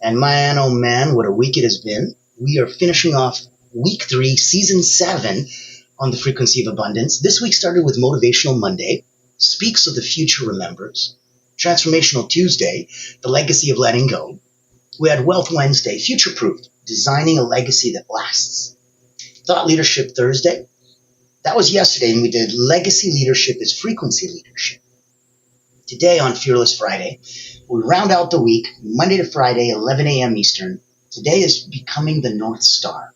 And man, oh man, what a week it has been. We are finishing off week 3, season 7 on the frequency of abundance. This week started with Motivational Monday, Speaks so the Future Remembers, Transformational Tuesday, The Legacy of Letting Go. We had Wealth Wednesday, Future Proof, Designing a Legacy that Lasts. Thought Leadership Thursday, that was yesterday, and we did Legacy Leadership is Frequency Leadership. Today on Fearless Friday, we round out the week, Monday to Friday, 11 a.m. Eastern. Today is Becoming the North Star.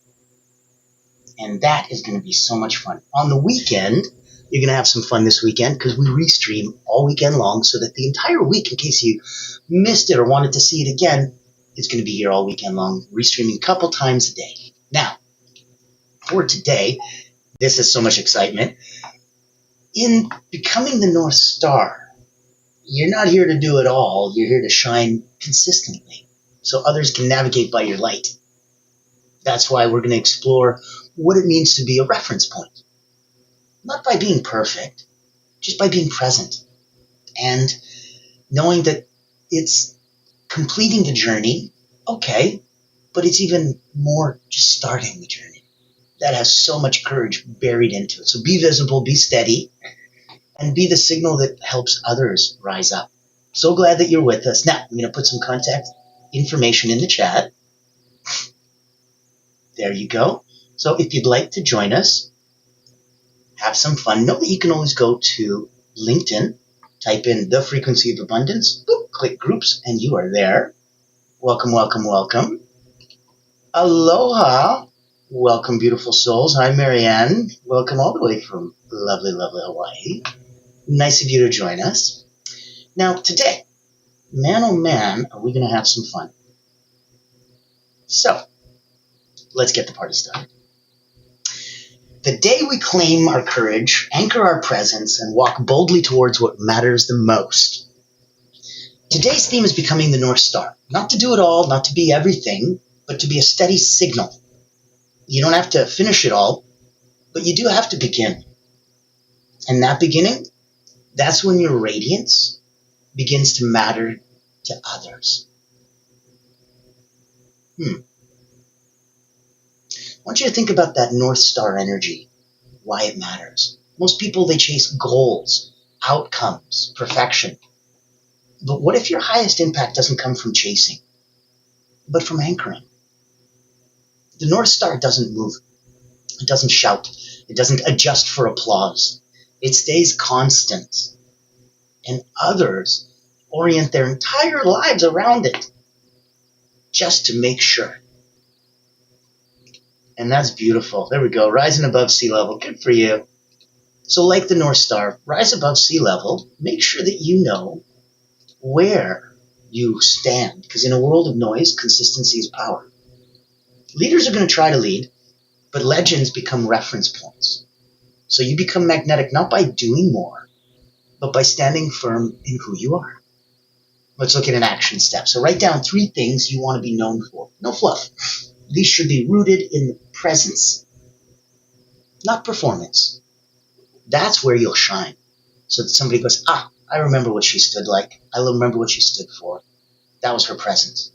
And that is going to be so much fun. On the weekend, you're going to have some fun this weekend because we restream all weekend long so that the entire week, in case you missed it or wanted to see it again, it's going to be here all weekend long, restreaming a couple times a day. Now, for today, this is so much excitement. In Becoming the North Star, you're not here to do it all. You're here to shine consistently so others can navigate by your light. That's why we're going to explore what it means to be a reference point. Not by being perfect, just by being present and knowing that it's completing the journey, okay, but it's even more just starting the journey. That has so much courage buried into it. So be visible, be steady, and be the signal that helps others rise up. So glad that you're with us. Now, I'm going to put some contact information in the chat. There you go. So if you'd like to join us, have some fun, know that you can always go to LinkedIn, type in The Frequency of Abundance, boop, click Groups, and you are there. Welcome, welcome, welcome. Aloha. Welcome, beautiful souls. Hi, Marianne. Welcome all the way from lovely, lovely Hawaii. Nice of you to join us. Now, today, man oh man, are we going to have some fun. So, let's get the party started. The day we claim our courage, anchor our presence, and walk boldly towards what matters the most. Today's theme is Becoming the North Star. Not to do it all, not to be everything, but to be a steady signal. You don't have to finish it all, but you do have to begin. And that beginning, that's when your radiance begins to matter to others. I want you to think about that North Star energy, why it matters. Most people, they chase goals, outcomes, perfection. But what if your highest impact doesn't come from chasing, but from anchoring? The North Star doesn't move. It doesn't shout. It doesn't adjust for applause. It stays constant. And others orient their entire lives around it just to make sure. And that's beautiful. There we go. Rising above sea level. Good for you. So like the North Star, rise above sea level. Make sure that you know where you stand. Because in a world of noise, consistency is power. Leaders are going to try to lead, but legends become reference points. So you become magnetic not by doing more, but by standing firm in who you are. Let's look at an action step. So write down 3 things you want to be known for. No fluff. These should be rooted in the presence, not performance. That's where you'll shine. So that somebody goes, I remember what she stood like. I remember what she stood for. That was her presence.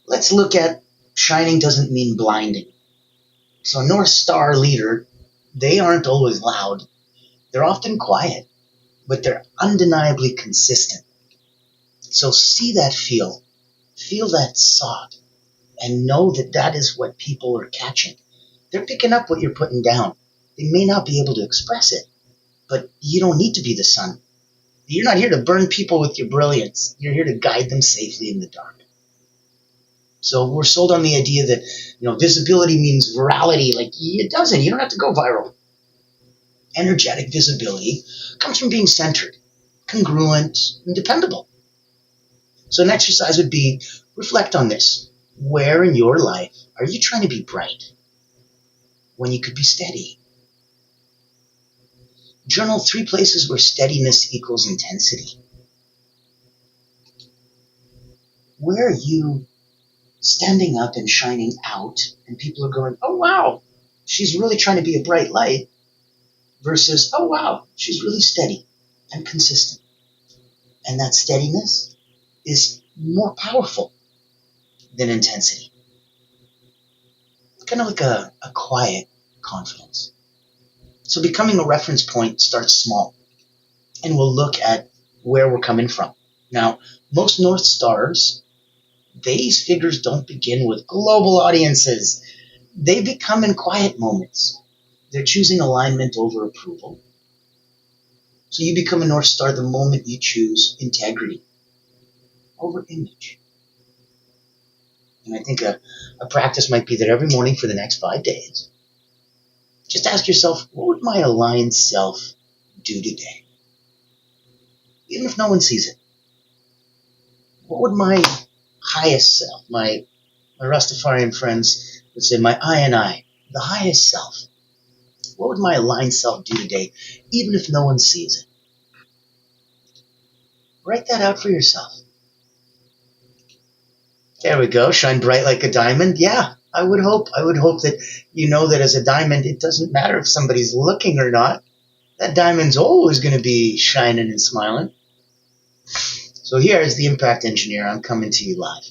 Let's look at shining doesn't mean blinding. So a North Star leader, they aren't always loud. They're often quiet, but they're undeniably consistent. So see that feel that thought, and know that that is what people are catching. They're picking up what you're putting down. They may not be able to express it, but you don't need to be the sun. You're not here to burn people with your brilliance. You're here to guide them safely in the dark. So we're sold on the idea that, visibility means virality. Like, it doesn't. You don't have to go viral. Energetic visibility comes from being centered, congruent, and dependable. So an exercise would be, reflect on this. Where in your life are you trying to be bright when you could be steady? Journal 3 places where steadiness equals intensity. Where are you standing up and shining out, and people are going, oh, wow, she's really trying to be a bright light, versus, oh wow, she's really steady and consistent. And that steadiness is more powerful than intensity. It's kind of like a quiet confidence. So becoming a reference point starts small, and we'll look at where we're coming from. Now, most North Stars, these figures don't begin with global audiences. They become in quiet moments. They're choosing alignment over approval. So you become a North Star the moment you choose integrity over image. And I think a practice might be that every morning for the next 5 days, just ask yourself, what would my aligned self do today? Even if no one sees it. What would my highest self, my Rastafarian friends would say, my I, the highest self, what would my aligned self do today, even if no one sees it? Write that out for yourself. There we go. Shine bright like a diamond. Yeah, I would hope that you know that as a diamond, it doesn't matter if somebody's looking or not. That diamond's always going to be shining and smiling. So here is the Impact Engineer. I'm coming to you live.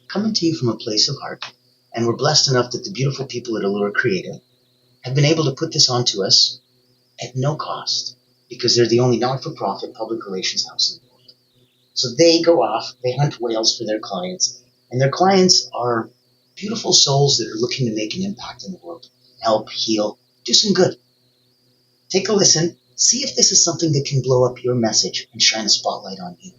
Coming to you from a place of heart. And we're blessed enough that the beautiful people at Allura Creative have been able to put this onto us at no cost, because they're the only not-for-profit public relations house in the world. So they go off, they hunt whales for their clients, and their clients are beautiful souls that are looking to make an impact in the world, help, heal, do some good. Take a listen, see if this is something that can blow up your message and shine a spotlight on you.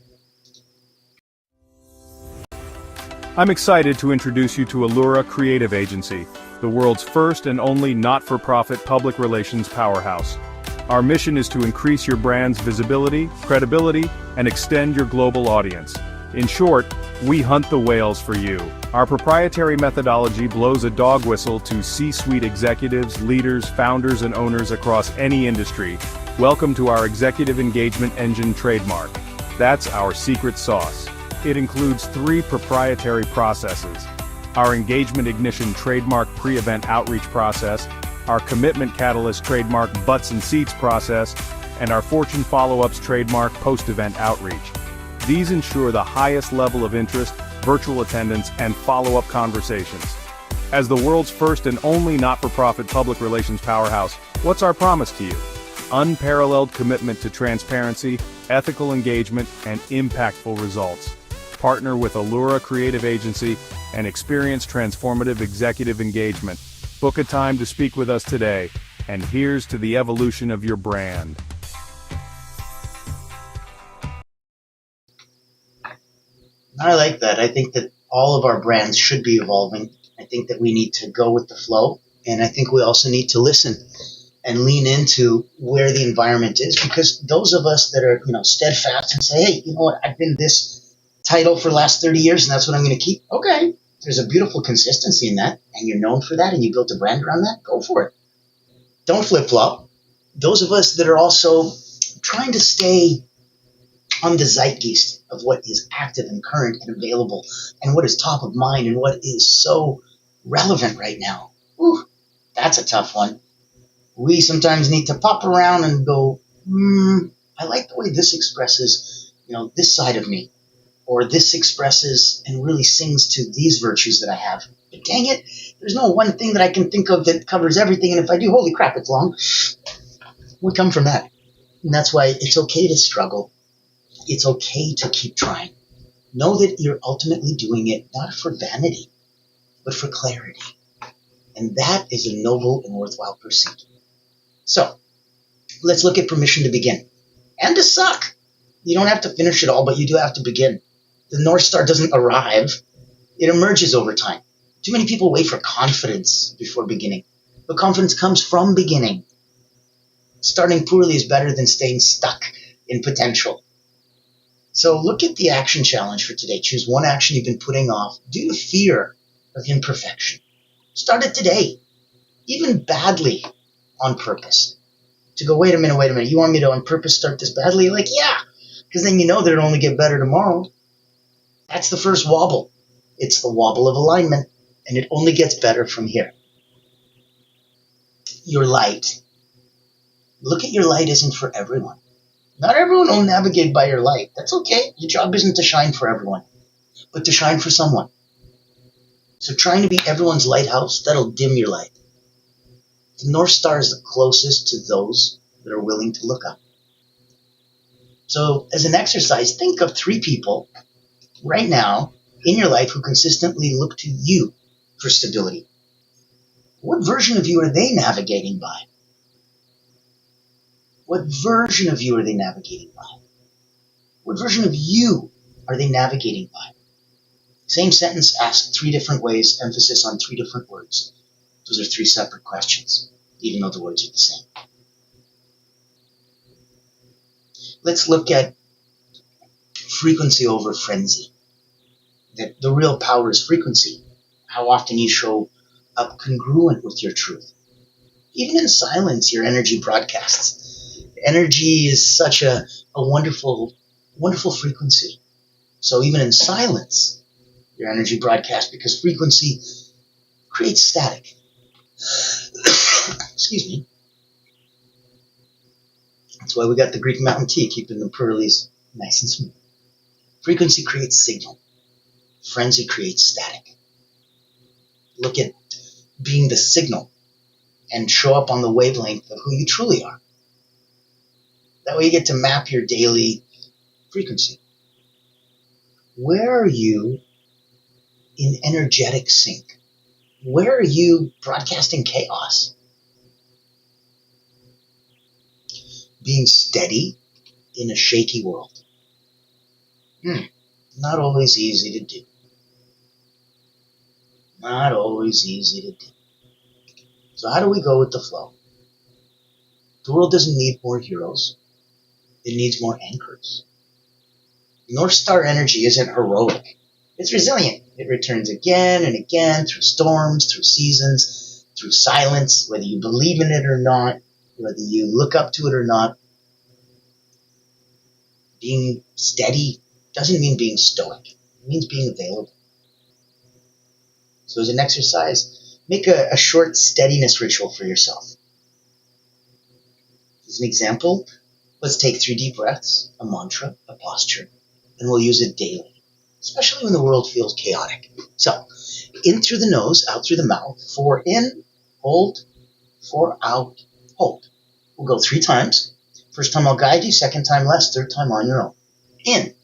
I'm excited to introduce you to Allura Creative Agency, the world's first and only not-for-profit public relations powerhouse. Our mission is to increase your brand's visibility, credibility, and extend your global audience. In short, we hunt the whales for you. Our proprietary methodology blows a dog whistle to C-suite executives, leaders, founders, and owners across any industry. Welcome to our Executive Engagement Engine trademark. That's our secret sauce. It includes 3 proprietary processes: our Engagement Ignition trademark pre-event outreach process, our Commitment Catalyst trademark butts and seats process, and our Fortune Follow-ups trademark post-event outreach. These ensure the highest level of interest, virtual attendance, and follow-up conversations. As the world's first and only not-for-profit public relations powerhouse, what's our promise to you? Unparalleled commitment to transparency, ethical engagement, and impactful results. Partner with Allura Creative Agency and experience transformative executive engagement. Book a time to speak with us today, and here's to the evolution of your brand. I like that. I think that all of our brands should be evolving. I think that we need to go with the flow, and I think we also need to listen and lean into where the environment is, because those of us that are, steadfast and say, hey, you know what, I've been this title for the last 30 years and that's what I'm going to keep. Okay, there's a beautiful consistency in that, and you're known for that, and you built a brand around that. Go for it. Don't flip-flop. Those of us that are also trying to stay on the zeitgeist of what is active and current and available, and what is top of mind, and what is so relevant right now. Ooh, that's a tough one. We sometimes need to pop around and go, I like the way this expresses, this side of me, or this expresses and really sings to these virtues that I have. But dang it, there's no one thing that I can think of that covers everything, and if I do, holy crap, it's long. We come from that. And that's why it's okay to struggle. It's okay to keep trying. Know that you're ultimately doing it not for vanity, but for clarity. And that is a noble and worthwhile pursuit. So, let's look at permission to begin. And to suck. You don't have to finish it all, but you do have to begin. The North Star doesn't arrive. It emerges over time. Too many people wait for confidence before beginning. But confidence comes from beginning. Starting poorly is better than staying stuck in potential. So look at the action challenge for today. Choose one action you've been putting off due to fear of imperfection. Start it today, even badly, on purpose. To go, wait a minute, you want me to on purpose start this badly? You're like, yeah, because then you know that it'll only get better tomorrow. That's the first wobble. It's the wobble of alignment, and it only gets better from here. your light, look at your light isn't for everyone. Not everyone will navigate by your light. That's okay. Your job isn't to shine for everyone, but to shine for someone. So trying to be everyone's lighthouse, that'll dim your light. The North Star is the closest to those that are willing to look up. So as an exercise, think of 3 people right now in your life who consistently look to you for stability. What version of you are they navigating by? What version of you are they navigating by? What version of you are they navigating by? Same sentence asked 3 different ways, emphasis on 3 different words. Those are 3 separate questions, even though the words are the same. Let's look at frequency over frenzy. That the real power is frequency. How often you show up congruent with your truth. Even in silence, your energy broadcasts. Energy is such a wonderful, wonderful frequency. So even in silence, your energy broadcasts, because frequency creates static. Excuse me. That's why we got the Greek mountain tea, keeping the pearlies nice and smooth. Frequency creates signal. Frenzy creates static. Look at being the signal and show up on the wavelength of who you truly are. That way you get to map your daily frequency. Where are you in energetic sync? Where are you broadcasting chaos? Being steady in a shaky world. Not always easy to do. Not always easy to do. So how do we go with the flow? The world doesn't need more heroes. It needs more anchors. North Star energy isn't heroic. It's resilient. It returns again and again through storms, through seasons, through silence, whether you believe in it or not, whether you look up to it or not. Being steady doesn't mean being stoic. It means being available. So as an exercise, make a short steadiness ritual for yourself. As an example, let's take 3 deep breaths, a mantra, a posture, and we'll use it daily, especially when the world feels chaotic. So, in through the nose, out through the mouth. 4 in, hold. 4 out, hold. We'll go 3 times. First time I'll guide you, second time less, third time on your own. In.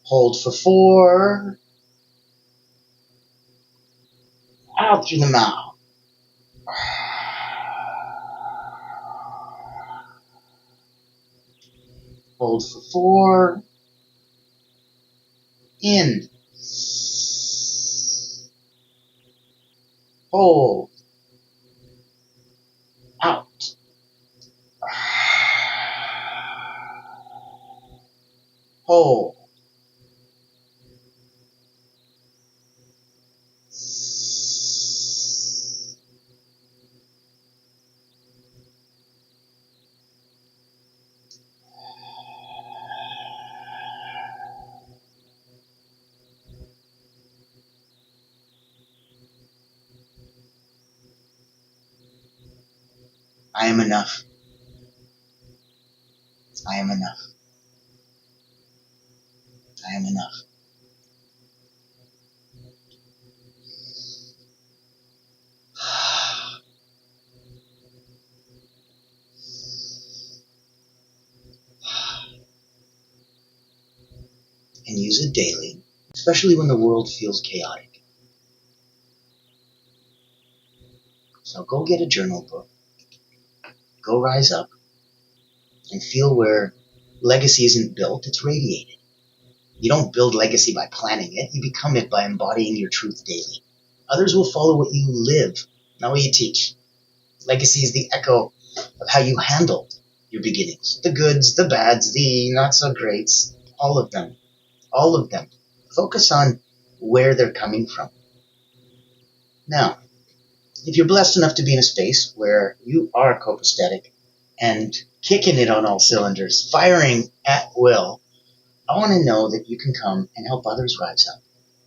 Hold for 4. Out through the mouth. Hold for 4. In. Hold. Out. Hold. I am enough. I am enough. I am enough. And use it daily, especially when the world feels chaotic. So go get a journal book. Go rise up and feel where legacy isn't built, it's radiated. You don't build legacy by planning it, you become it by embodying your truth daily. Others will follow what you live, not what you teach. Legacy is the echo of how you handled your beginnings. The goods, the bads, the not so greats, all of them. All of them. Focus on where they're coming from. Now, if you're blessed enough to be in a space where you are copacetic and kicking it on all cylinders, firing at will, I want to know that you can come and help others rise up.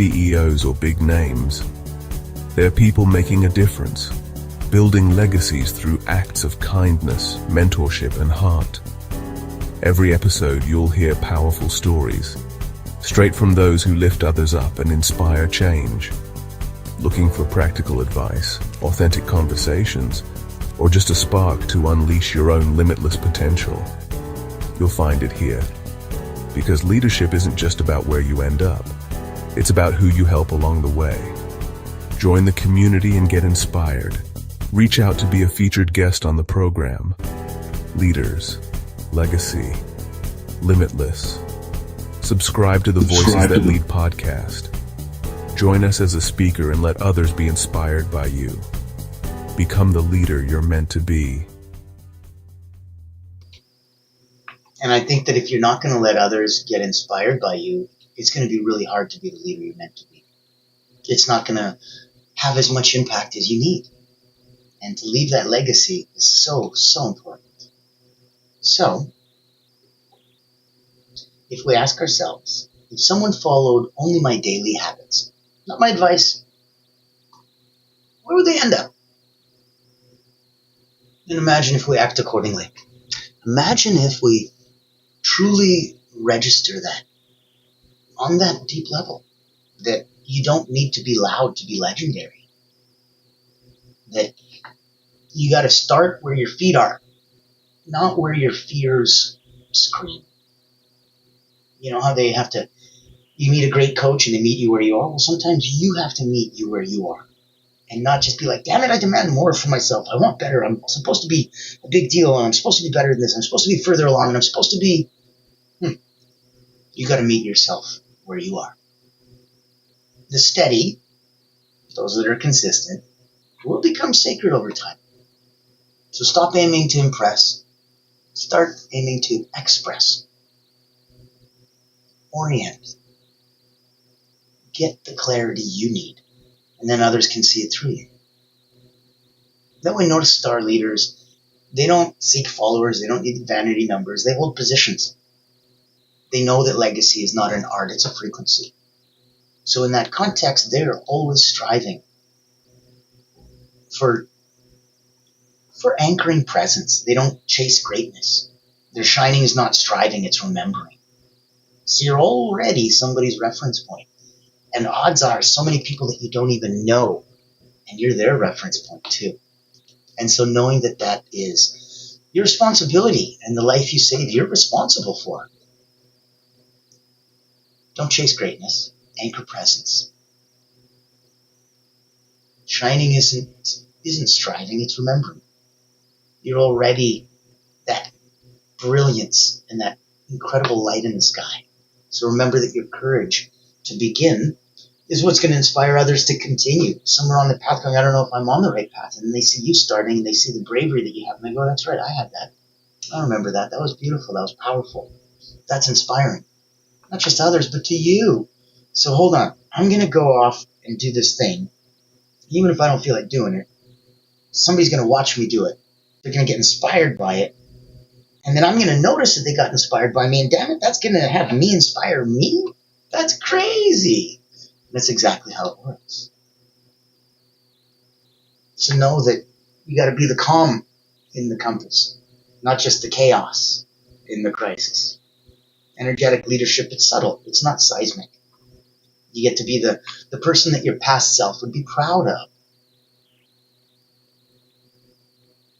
CEOs or big names. They're people making a difference, building legacies through acts of kindness, mentorship, and heart. Every episode you'll hear powerful stories, straight from those who lift others up and inspire change. Looking for practical advice, authentic conversations, or just a spark to unleash your own limitless potential? You'll find it here. Because leadership isn't just about where you end up, it's about who you help along the way. Join the community and get inspired. Reach out to be a featured guest on the program. Leaders, Legacy, Limitless. Subscribe to the Voices That Lead podcast. Join us as a speaker and let others be inspired by you. Become the leader you're meant to be. And I think that if you're not going to let others get inspired by you, it's going to be really hard to be the leader you're meant to be. It's not going to have as much impact as you need. And to leave that legacy is so, so important. So, if we ask ourselves, if someone followed only my daily habits, not my advice, where would they end up? And imagine if we act accordingly. Imagine if we truly register that on that deep level, that you don't need to be loud to be legendary, that you got to start where your feet are, not where your fears scream. You know how they have to, you meet a great coach and they meet you where you are? Well, sometimes you have to meet you where you are and not just be like, damn it, I demand more for myself. I want better. I'm supposed to be a big deal and I'm supposed to be better than this. I'm supposed to be further along and I'm supposed to be, you got to meet yourself where you are. The steady, those that are consistent, will become sacred over time. So stop aiming to impress. Start aiming to express. Orient. Get the clarity you need, and then others can see it through you. That way, North Star leaders, they don't seek followers, they don't need vanity numbers, they hold positions. They know that legacy is not an art, it's a frequency. So in that context, they're always striving for anchoring presence. They don't chase greatness. Their shining is not striving, it's remembering. So you're already somebody's reference point. And odds are so many people that you don't even know, and you're their reference point too. And so knowing that that is your responsibility and the life you save, you're responsible for. Don't chase greatness. Anchor presence. Shining isn't striving, it's remembering. You're already that brilliance and that incredible light in the sky. So remember that your courage to begin is what's going to inspire others to continue. Some are on the path going, I don't know if I'm on the right path. And then they see you starting, and they see the bravery that you have, and they go, that's right, I had that. I remember that. That was beautiful. That was powerful. That's inspiring. Not just to others, but to you. So hold on. I'm going to go off and do this thing. Even if I don't feel like doing it, somebody's going to watch me do it. They're going to get inspired by it. And then I'm going to notice that they got inspired by me. And damn it, that's going to have me inspire me? That's crazy. And that's exactly how it works. So know that you got to be the calm in the compass, not just the chaos in the crisis. Energetic leadership, it's subtle. It's not seismic. You get to be the person that your past self would be proud of.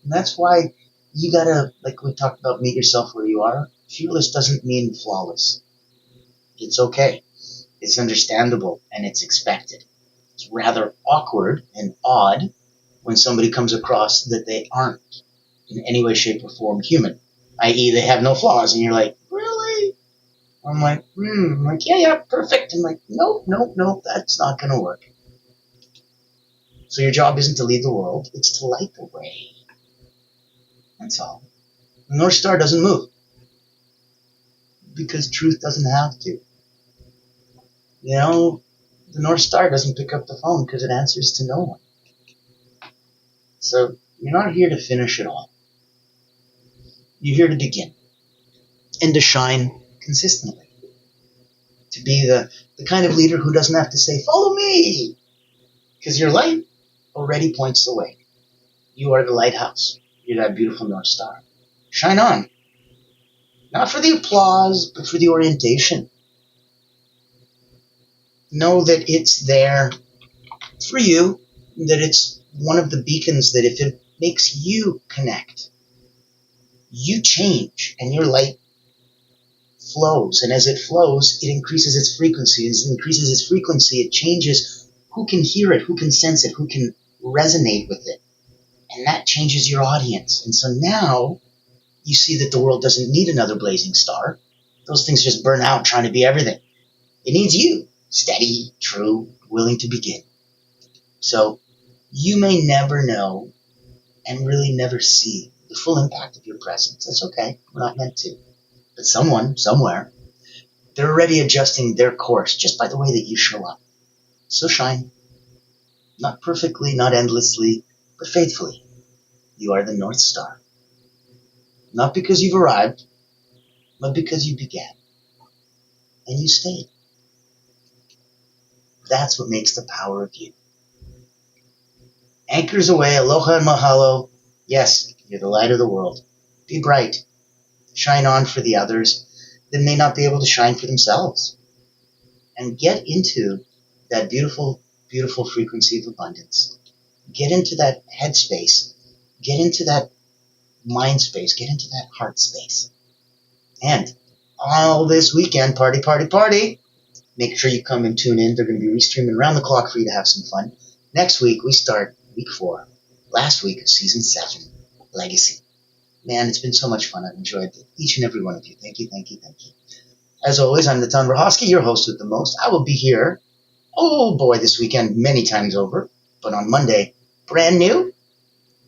And that's why you gotta, like we talked about, meet yourself where you are. Fearless doesn't mean flawless. It's okay. It's understandable, and it's expected. It's rather awkward and odd when somebody comes across that they aren't in any way, shape, or form human, i.e. they have no flaws, and you're like, really? I'm like, yeah, perfect. I'm like, nope, that's not going to work. So your job isn't to lead the world, it's to light the way. That's all. The North Star doesn't move because truth doesn't have to. You know, the North Star doesn't pick up the phone because it answers to no one. So you're not here to finish it all. You're here to begin and to shine consistently. To be the kind of leader who doesn't have to say, follow me, because your light already points the way. You are the lighthouse. You're that beautiful North Star. Shine on. Not for the applause, but for the orientation. Know that it's there for you, that it's one of the beacons that if it makes you connect, you change and your light flows. And as it flows, it increases its frequency. As it increases its frequency, it changes who can hear it, who can sense it, who can resonate with it. And that changes your audience. And so now you see that the world doesn't need another blazing star. Those things just burn out trying to be everything. It needs you, steady, true, willing to begin. So you may never know and really never see the full impact of your presence. That's okay. We're not meant to. But someone, somewhere, they're already adjusting their course just by the way that you show up. So shine. Not perfectly, not endlessly, but faithfully. You are the North Star. Not because you've arrived, but because you began. And you stayed. That's what makes the power of you. Anchors away, aloha and mahalo. Yes, you're the light of the world. Be bright. Shine on for the others that may not be able to shine for themselves. And get into that beautiful, beautiful frequency of abundance. Get into that headspace. Get into that mind space. Get into that heart space. And all this weekend, party, party, party. Make sure you come and tune in. They're going to be restreaming around the clock for you to have some fun. Next week, we start week 4. Last week of season 7, Legacy. Man, it's been so much fun. I've enjoyed each and every one of you. Thank you, thank you, thank you. As always, I'm Nnatan B𝗲𝗏, your host with the most. I will be here, oh boy, this weekend many times over. But on Monday, brand new.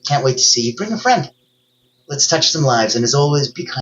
Can't wait to see you. Bring a friend. Let's touch some lives. And as always, be kind.